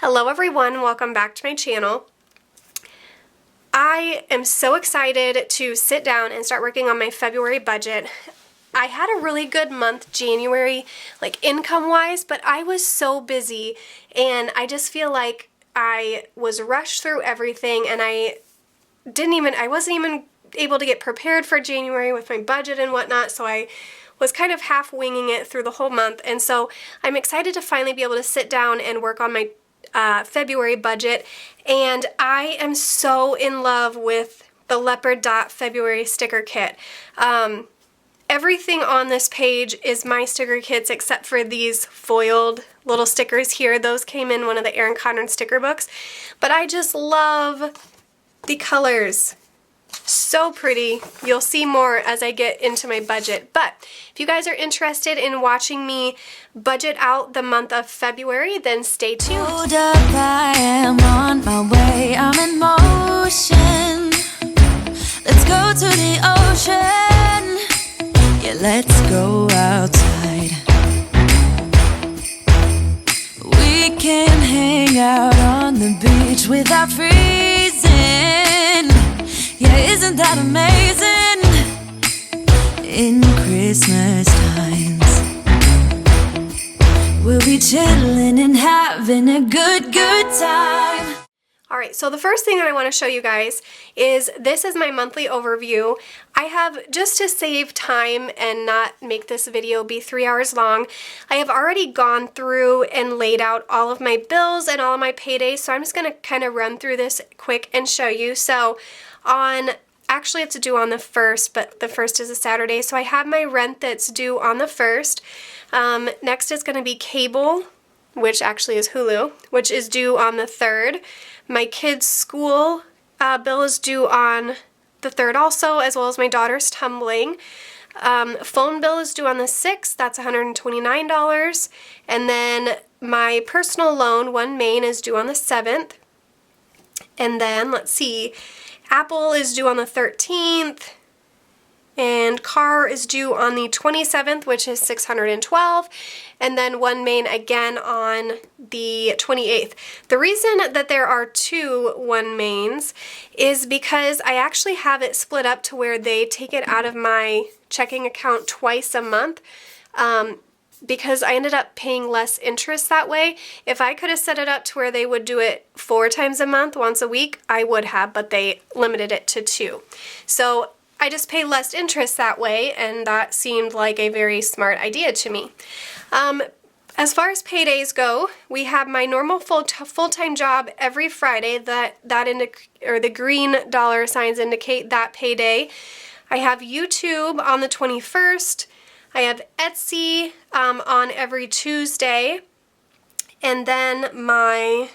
Hello everyone, welcome back to my channel. I am so excited to sit down and start working on my February budget. I had a really good month, January, like income-wise, but I was so busy and I just feel like I was rushed through everything and I wasn't even able to get prepared for January with my budget and whatnot, so I was kind of half winging it through the whole month. And so I'm excited to finally be able to sit down and work on my February budget, and I am so in love with the Leopard Dot February sticker kit. Everything on this page is my sticker kits except for these foiled little stickers here. Those came in one of the Erin Condren sticker books, but I just love the colors. So pretty. You'll see more as I get into my budget. But if you guys are interested in watching me budget out the month of February, then stay tuned. Hold up, I am on my way. I'm in motion. Let's go to the ocean. Yeah, let's go outside. We can hang out on the beach without freezing. Yeah, isn't that amazing? In Christmas times, we'll be chilling and having a good time. Alright, so the first thing that I want to show you guys is this is my monthly overview. I have, just to save time and not make this video be 3 hours long, I have already gone through and laid out all of my bills and all of my paydays, so I'm just going to kind of run through this quick and show you. So actually it's due on the 1st, but the 1st is a Saturday, so I have my rent that's due on the 1st. Next is going to be cable, which actually is Hulu, which is due on the 3rd. My kids' school bill is due on the 3rd also, as well as my daughter's tumbling. Phone bill is due on the 6th, that's $129. And then my personal loan, One Main, is due on the 7th. And then, let's see, Apple is due on the 13th, and car is due on the 27th, which is $612, and then One Main again on the 28th. The reason that there are two One Mains is because I actually have it split up to where they take it out of my checking account twice a month, because I ended up paying less interest that way. If I could have set it up to where they would do it 4 times a month, once a week, I would have, but they limited it to 2. So I just pay less interest that way, and that seemed like a very smart idea to me. As far as paydays go, we have my normal full-time job every Friday. The green dollar signs indicate that payday. I have YouTube on the 21st. I have Etsy on every Tuesday, and then I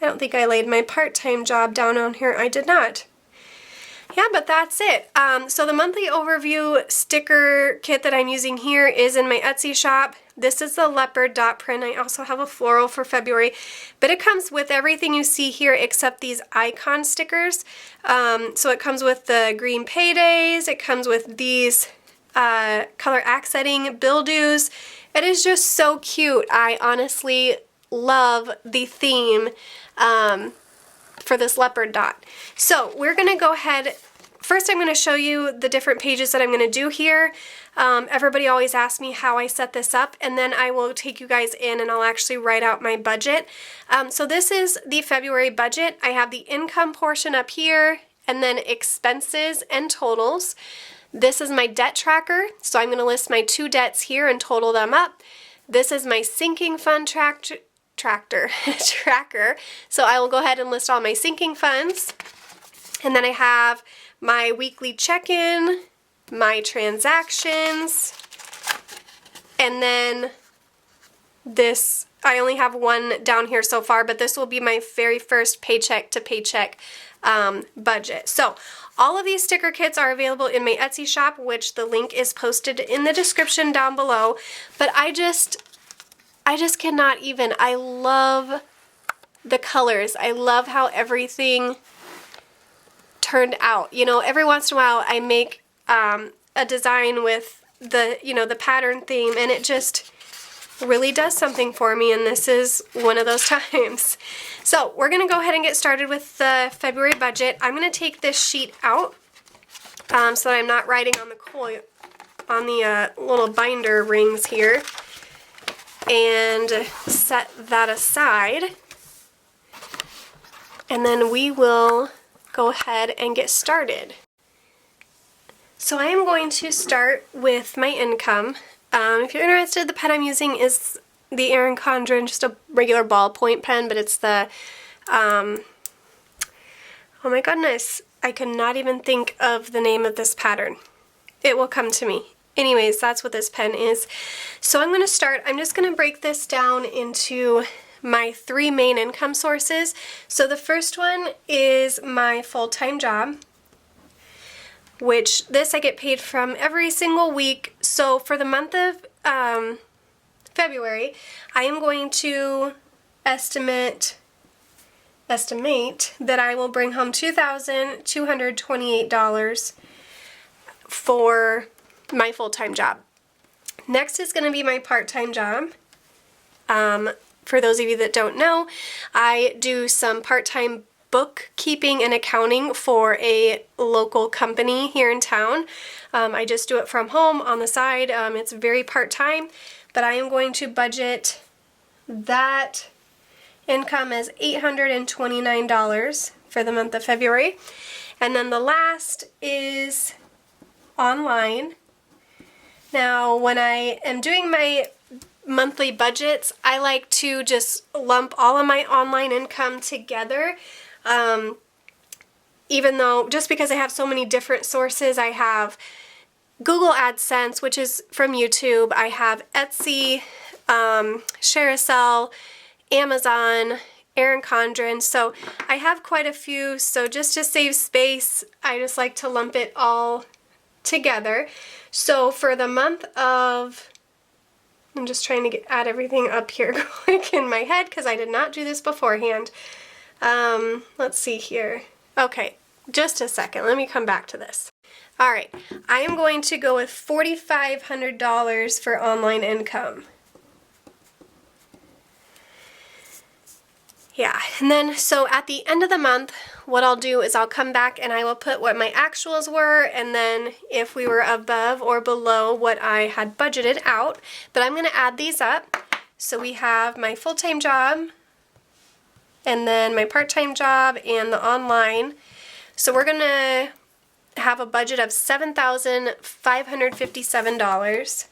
don't think I laid my part-time job down on here. I did not. Yeah, but that's it. So the monthly overview sticker kit that I'm using here is in my Etsy shop. This is the Leopard Dot print. I also have a floral for February, but it comes with everything you see here except these icon stickers. So it comes with the green paydays. It comes with these color accenting bill dues. It is just so cute. I honestly love the theme for this Leopard Dot. So we're going to go ahead. First I'm going to show you the different pages that I'm going to do here. Everybody always asks me how I set this up, and then I will take you guys in and I'll actually write out my budget. So this is the February budget. I have the income portion up here, and then expenses and totals. This is my debt tracker, so I'm going to list my 2 debts here and total them up. This is my sinking fund tracker, so I will go ahead and list all my sinking funds. And then I have my weekly check-in, my transactions, and then this, I only have one down here so far, but this will be my very first paycheck to paycheck budget. So all of these sticker kits are available in my Etsy shop, which the link is posted in the description down below. But I just cannot even. I love the colors. I love how everything turned out. You know, every once in a while I make a design with the, you know, the pattern theme, and it just, really does something for me, and this is one of those times. So we're going to go ahead and get started with the February budget. I'm going to take this sheet out so that I'm not writing on the coil, on the little binder rings here, and set that aside. And then we will go ahead and get started. So I am going to start with my income. If you're interested, the pen I'm using is the Erin Condren, just a regular ballpoint pen, but it's the, oh my goodness, I cannot even think of the name of this pattern. It will come to me. Anyways, that's what this pen is. So I'm going to start, I'm just going to break this down into my 3 main income sources. So the first one is my full-time job, which this I get paid from every single week. So for the month of February, I am going to estimate that I will bring home $2,228 for my full-time job. Next is going to be my part-time job. For those of you that don't know, I do some part-time bookkeeping and accounting for a local company here in town. I just do it from home on the side. It's very part-time, but I am going to budget that income as $829 for the month of February. And then the last is online. Now, when I am doing my monthly budgets, I like to just lump all of my online income together. Even though, just because I have so many different sources, I have Google AdSense, which is from YouTube, I have Etsy, Sharecell, Amazon, Erin Condren, so I have quite a few. So just to save space, I just like to lump it all together. So for the month of, I'm just trying to add everything up here quick in my head because I did not do this beforehand. Let's see here. Okay, just a second. Let me come back to this. All right, I am going to go with $4,500 for online income. Yeah, and then so at the end of the month, what I'll do is I'll come back and I will put what my actuals were, and then if we were above or below what I had budgeted out. But I'm going to add these up. So we have my full-time job, and then my part-time job, and the online. So we're going to have a budget of $7,557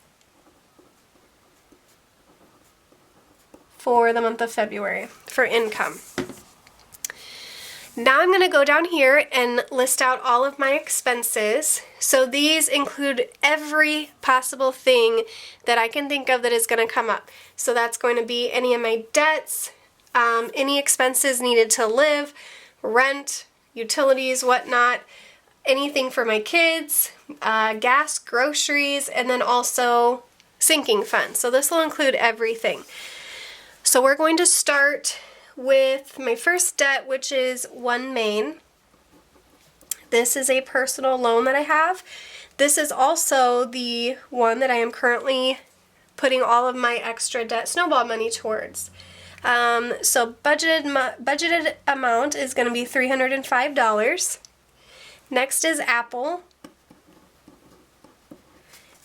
for the month of February for income. Now I'm going to go down here and list out all of my expenses. So these include every possible thing that I can think of that is going to come up. So that's going to be any of my debts, any expenses needed to live, rent, utilities, whatnot, anything for my kids, gas, groceries, and then also sinking funds. So this will include everything. So we're going to start with my first debt, which is OneMain. This is a personal loan that I have. This is also the one that I am currently putting all of my extra debt snowball money towards. So budgeted amount is going to be $305. Next is Apple,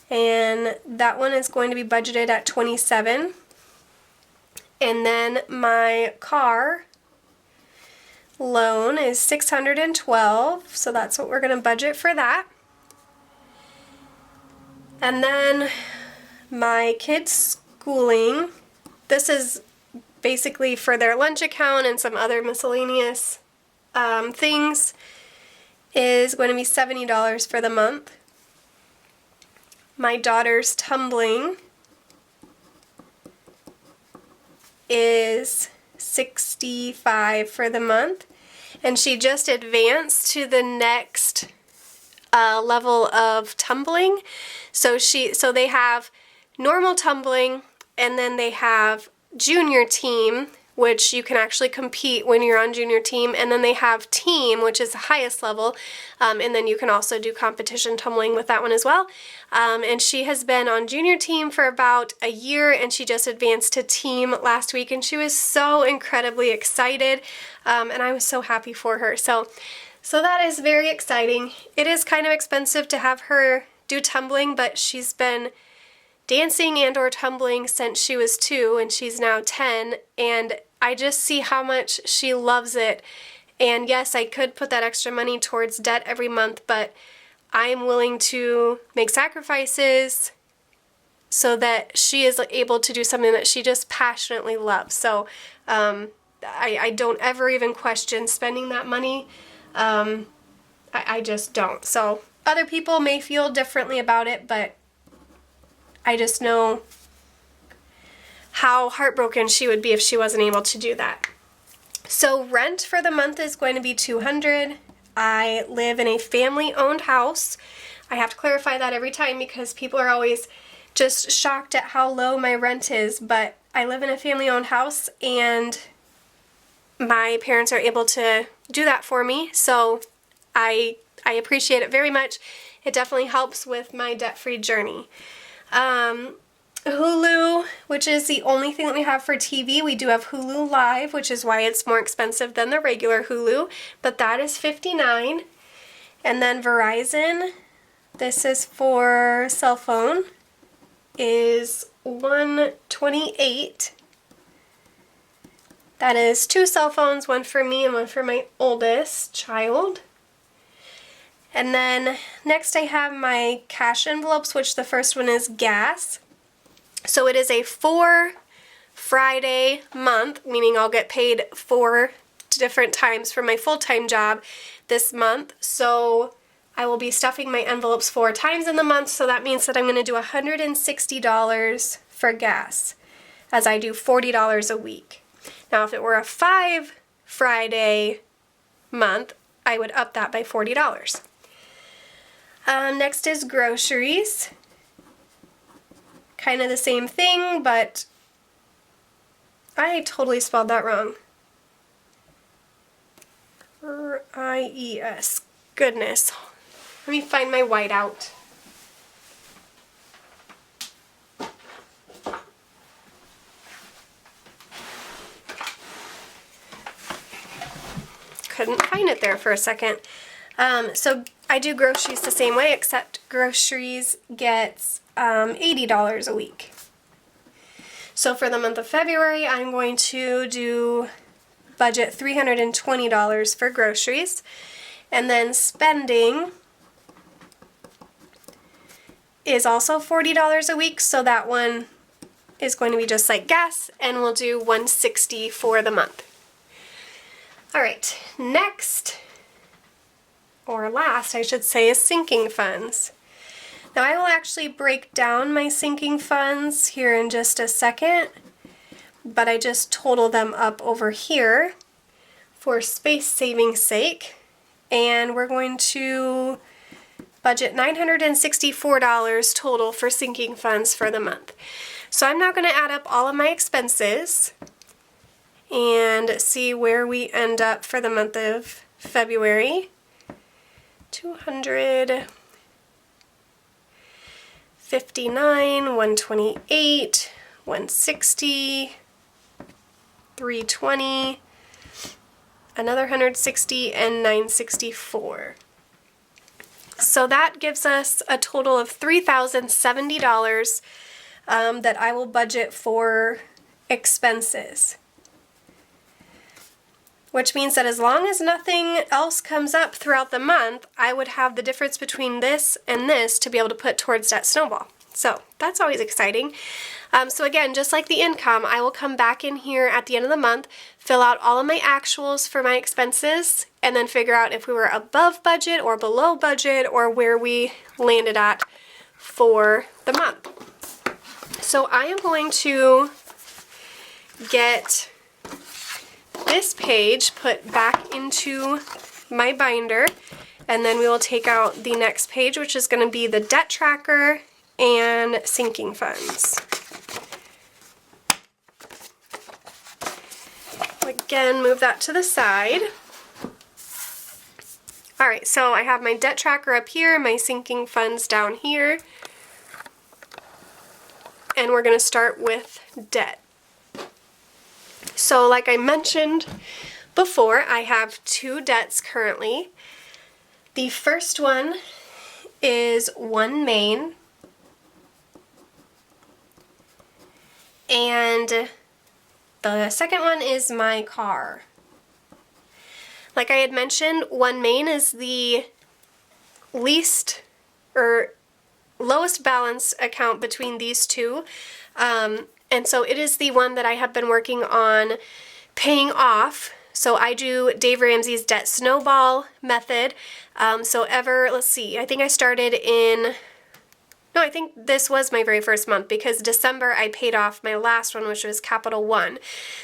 and that one is going to be budgeted at $27. And then my car loan is $612, so that's what we're going to budget for that. And then my kids' schooling, this is basically for their lunch account and some other miscellaneous things, is going to be $70 for the month. My daughter's tumbling is $65 for the month, and she just advanced to the next level of tumbling. So they have normal tumbling, and then they have junior team, which you can actually compete when you're on junior team, and then they have team, which is the highest level, and then you can also do competition tumbling with that one as well. And she has been on junior team for about a year, and she just advanced to team last week, and she was so incredibly excited, and I was so happy for her. So that is very exciting. It is kind of expensive to have her do tumbling, but she's been dancing and or tumbling since she was 2, and she's now 10, and I just see how much she loves it. And yes, I could put that extra money towards debt every month, but I'm willing to make sacrifices so that she is able to do something that she just passionately loves. So I don't ever even question spending that money. I just don't. So other people may feel differently about it, but I just know how heartbroken she would be if she wasn't able to do that. So rent for the month is going to be $200. I live in a family-owned house. I have to clarify that every time because people are always just shocked at how low my rent is, but I live in a family-owned house and my parents are able to do that for me, so I appreciate it very much. It definitely helps with my debt-free journey. Hulu, which is the only thing that we have for TV. We do have Hulu Live, which is why it's more expensive than the regular Hulu, but that is $59. And then Verizon, this is for cell phone, is $128. That is 2 cell phones, one for me and one for my oldest child. And then next I have my cash envelopes, which the first one is gas. So it is a 4 Friday month, meaning I'll get paid 4 different times for my full-time job this month. So I will be stuffing my envelopes 4 times in the month, so that means that I'm going to do $160 for gas, as I do $40 a week. Now if it were a 5 Friday month, I would up that by $40. Next is groceries. Kind of the same thing, but I totally spelled that wrong. R-I-E-S. Goodness. Let me find my whiteout. Couldn't find it there for a second. So I do groceries the same way, except groceries gets $80 a week. So for the month of February, I'm going to budget $320 for groceries. And then spending is also $40 a week, so that one is going to be just like gas, and we'll do $160 for the month. Alright, next, or last I should say, is sinking funds. Now I will actually break down my sinking funds here in just a second, but I just total them up over here for space saving sake, and we're going to budget $964 total for sinking funds for the month. So I'm now going to add up all of my expenses and see where we end up for the month of February. 259, 128, 160, 320, another 160, and 964. So that gives us a total of $3,070 that I will budget for expenses. Which means that as long as nothing else comes up throughout the month, I would have the difference between this and this to be able to put towards that snowball. So that's always exciting. So again, just like the income, I will come back in here at the end of the month, fill out all of my actuals for my expenses, and then figure out if we were above budget or below budget or where we landed at for the month. So I am going to get this page put back into my binder, and then we will take out the next page, which is going to be the debt tracker and sinking funds. again move that to the side. Alright, so I have my debt tracker up here, my sinking funds down here, and we're going to start with debt. So like I mentioned before, I have 2 debts currently. The first one is OneMain, and the second one is my car. Like I had mentioned, OneMain is the least or lowest balance account between these two. And so it is the one that I have been working on paying off. So I do Dave Ramsey's debt snowball method. Let's see, I think I started I think this was my very first month because December I paid off my last one, which was Capital One.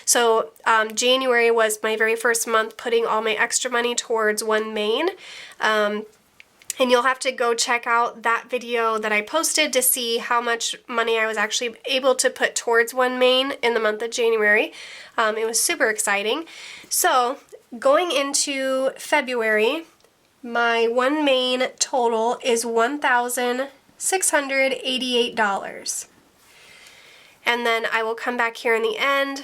So January was my very first month putting all my extra money towards OneMain. And you'll have to go check out that video that I posted to see how much money I was actually able to put towards OneMain in the month of January. It was super exciting. So going into February, my OneMain total is $1,688. And then I will come back here in the end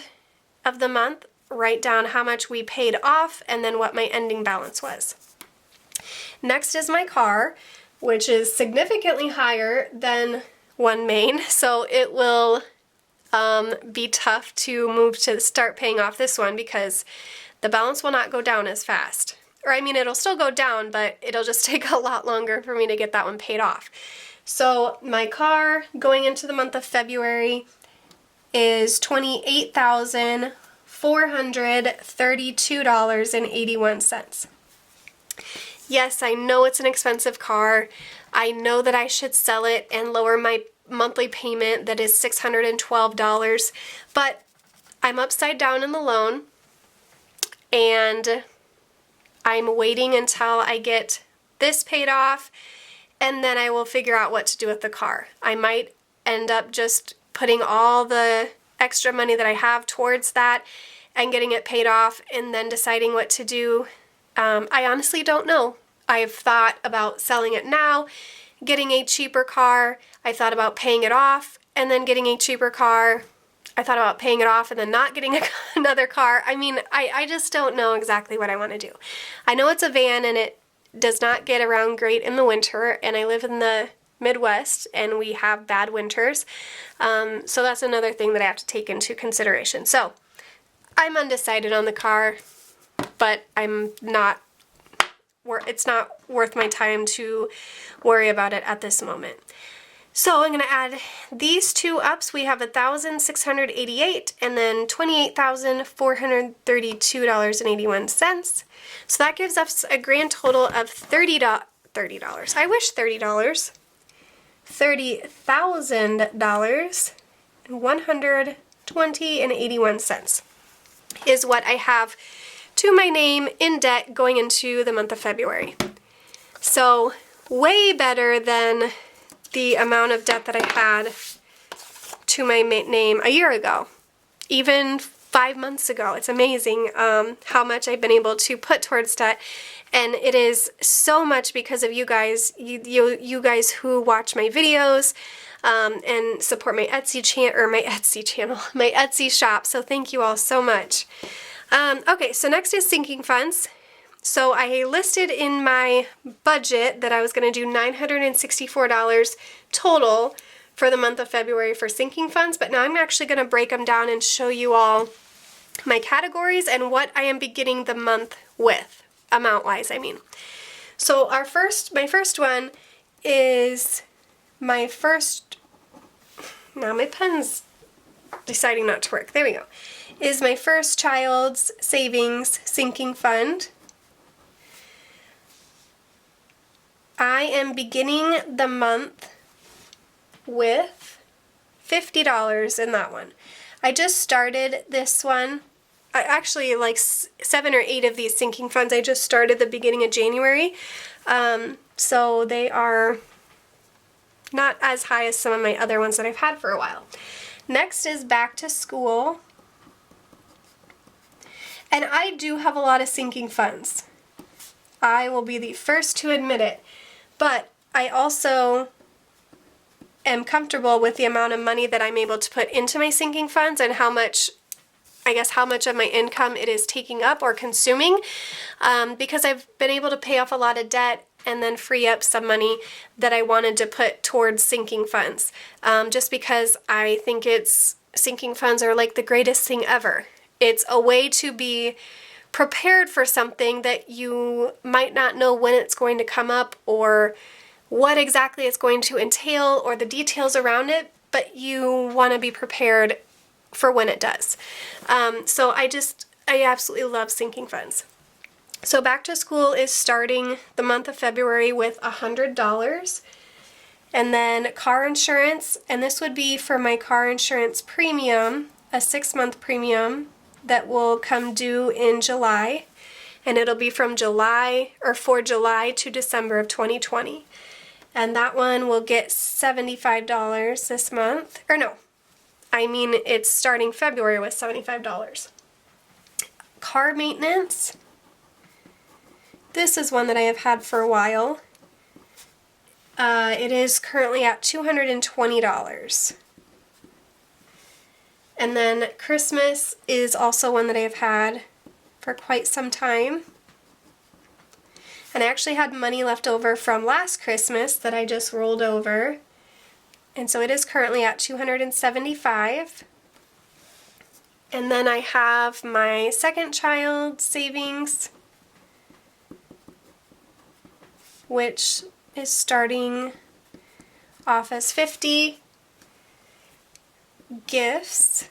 of the month, write down how much we paid off, and then what my ending balance was. Next is my car, which is significantly higher than OneMain, so it will be tough to move to start paying off this one because the balance will not go down as fast. Or I mean, it'll still go down, but it'll just take a lot longer for me to get that one paid off. So my car going into the month of February is $28,432.81. Yes, I know it's an expensive car. I know that I should sell it and lower my monthly payment that is $612, but I'm upside down in the loan and I'm waiting until I get this paid off and then I will figure out what to do with the car. I might end up just putting all the extra money that I have towards that and getting it paid off and then deciding what to do. I honestly don't know. I've thought about selling it now, getting a cheaper car. I thought about paying it off and then getting a cheaper car. I thought about paying it off and then not getting another car. I mean, I just don't know exactly what I want to do. I know it's a van and it does not get around great in the winter, and I live in the Midwest and we have bad winters. So that's another thing that I have to take into consideration. So I'm undecided on the car, but it's not worth my time to worry about it at this moment. So I'm going to add these two up. So we have $1,688 and then $28,432.81. So that gives us a grand total of $30. I wish $30. $30,000 and $120.81 is what I have to my name in debt going into the month of February. So way better than the amount of debt that I had to my name a year ago, even 5 months ago. It's amazing how much I've been able to put towards debt, and it is so much because of you guys, you guys who watch my videos and support my Etsy my Etsy shop. So thank you all so much. Okay, so next is sinking funds. So I listed in my budget that I was going to do $964 total for the month of February for sinking funds, but now I'm actually going to break them down and show you all my categories and what I am beginning the month with, amount-wise, I mean. So my first one is now my pen's deciding not to work. There we go. Is my first child's savings sinking fund. I am beginning the month with $50 in that one. I just started this one. I actually like 7 or 8 of these sinking funds. I just started the beginning of January. So they are not as high as some of my other ones that I've had for a while. Next is back to school. And I do have a lot of sinking funds. I will be the first to admit it. But I also am comfortable with the amount of money that I'm able to put into my sinking funds and how much of my income it is taking up or consuming, because I've been able to pay off a lot of debt and then free up some money that I wanted to put towards sinking funds, just because I think sinking funds are like the greatest thing ever. It's a way to be prepared for something that you might not know when it's going to come up or what exactly it's going to entail or the details around it, but you want to be prepared for when it does. So I absolutely love sinking funds. So back to school is starting the month of February with $100. And then car insurance, and this would be for my car insurance premium, a 6-month premium that will come due in July. And it'll be for July to December of 2020. And that one will get $75 this month. Or no, I mean it's starting February with $75. Car maintenance. This is one that I have had for a while. It is currently at $220. And then Christmas is also one that I have had for quite some time. And I actually had money left over from last Christmas that I just rolled over. And so it is currently at $275. And then I have my second child savings, which is starting off as $50. Gifts,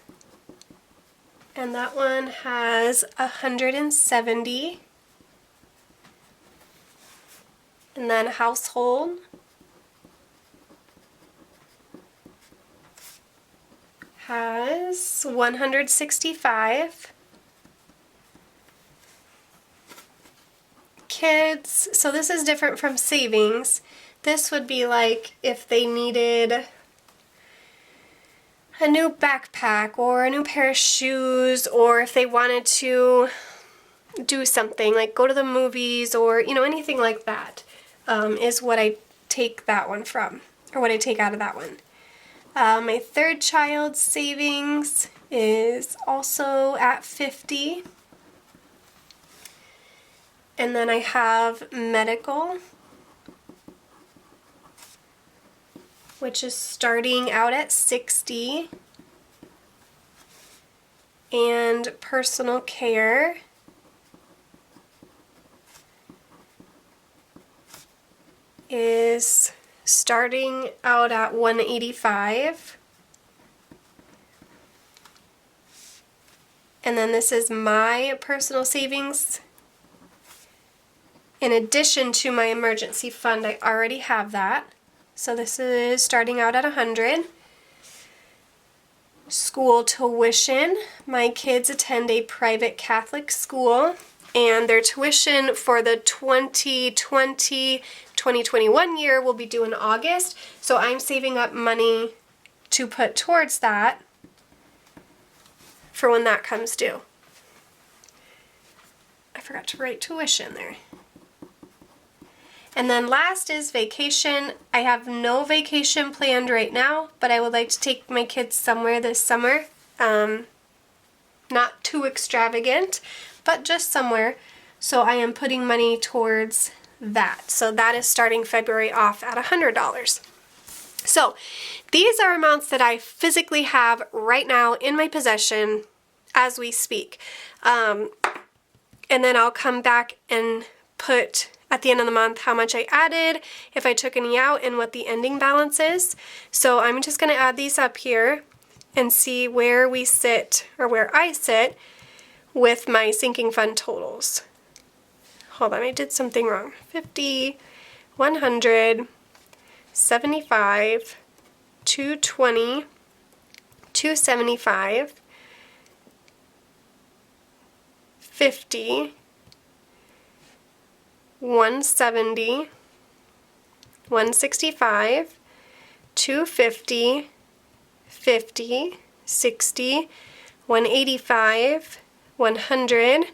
and that one has $170. And then household has $165. Kids, so this is different from savings. This would be like if they needed a new backpack or a new pair of shoes, or if they wanted to do something like go to the movies or anything like that, is what I take that one from, or what I take out of that one. My third child's savings is also at $50. And then I have medical, which is starting out at $60. And personal care is starting out at $185. And then this is my personal savings. In addition to my emergency fund, I already have that. So this is starting out at $100. School tuition. My kids attend a private Catholic school, and their tuition for the 2020-2021 year will be due in August. So I'm saving up money to put towards that for when that comes due. I forgot to write tuition there. And then last is vacation. I have no vacation planned right now, but I would like to take my kids somewhere this summer. Not too extravagant, but just somewhere. So I am putting money towards that. So that is starting February off at $100. So these are amounts that I physically have right now in my possession as we speak. And then I'll come back and put at the end of the month how much I added, if I took any out, and what the ending balance is. So I'm just going to add these up here and see where we sit, or where I sit, with my sinking fund totals. Hold on, I did something wrong. 50, 100, 75, 220, 275, 50, 170, 165, 250, 50, 60, 185, 100,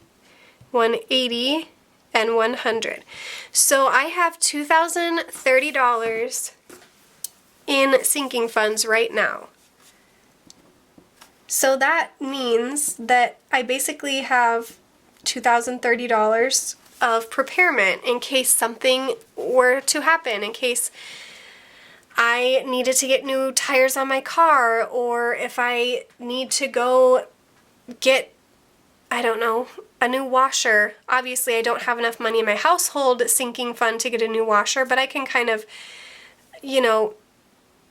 180, and 100. So I have $2,030 in sinking funds right now. So that means that I basically have $2,030 of preparement in case something were to happen, in case I needed to get new tires on my car, or if I need to go get, I don't know, a new washer. Obviously, I don't have enough money in my household sinking fund to get a new washer, but I can kind of, you know,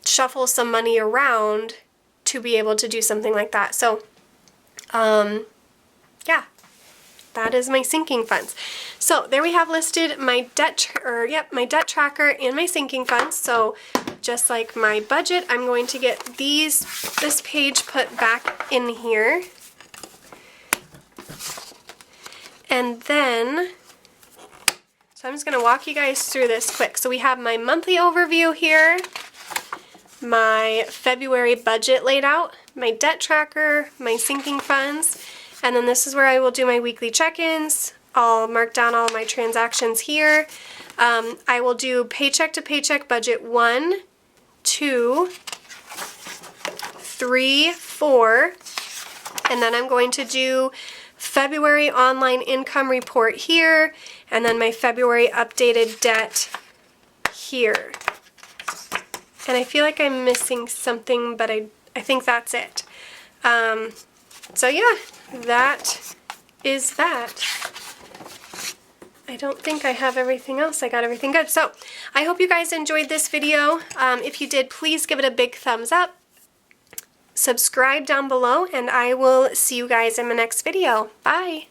shuffle some money around to be able to do something like that. So, yeah, that is my sinking funds. So there we have listed my debt, my debt tracker and my sinking funds. So just like my budget, I'm going to get this page put back in here. And then, so I'm just going to walk you guys through this quick. So we have my monthly overview here, my February budget laid out, my debt tracker, my sinking funds, and then this is where I will do my weekly check-ins. I'll mark down all my transactions here. I will do paycheck to paycheck budget 1, 2, 3, 4, and then I'm going to do February online income report here, and then my February updated debt here. And I feel like I'm missing something, but I think that's it. So yeah, that is that. I don't think I have everything else. I got everything good. So I hope you guys enjoyed this video. If you did, please give it a big thumbs up. Subscribe down below, and I will see you guys in my next video. Bye!